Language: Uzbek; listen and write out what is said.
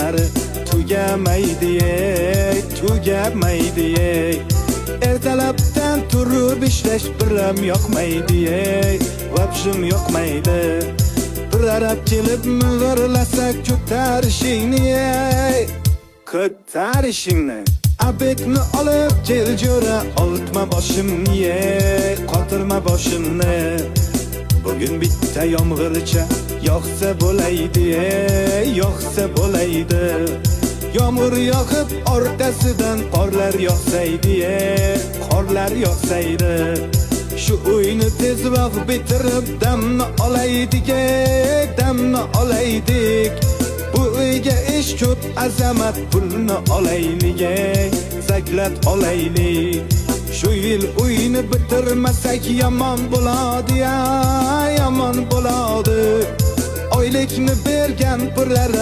kunlari tugamaydi, tugamaydi. Ertalabdan turib ishlash biram yoqmaydi, vobshim yoqmaydi. Bir arab kelib mizirlasak ko'tarishingni, ko'tarishingni. Abetni olib kel jo'ra, oltma boshimni, qotirma boshimni. Bugün bitta yomg'ircha yoqsa bo'laydi, yoqsa bo'laydi. Yomg'ir yoqib orqasidan qorlar yoqsaydi, qorlar yoqsaydi. Shu uyni tezroq bitirib damni olaydik, damni olaydik. Bu uyga ish ko'p, azamat pulni olaylik, zaklat olaylik. Shu yil uyni bitirmasak yomon bo'ladi, yomon bo'ladi. Oylikni bergan pullar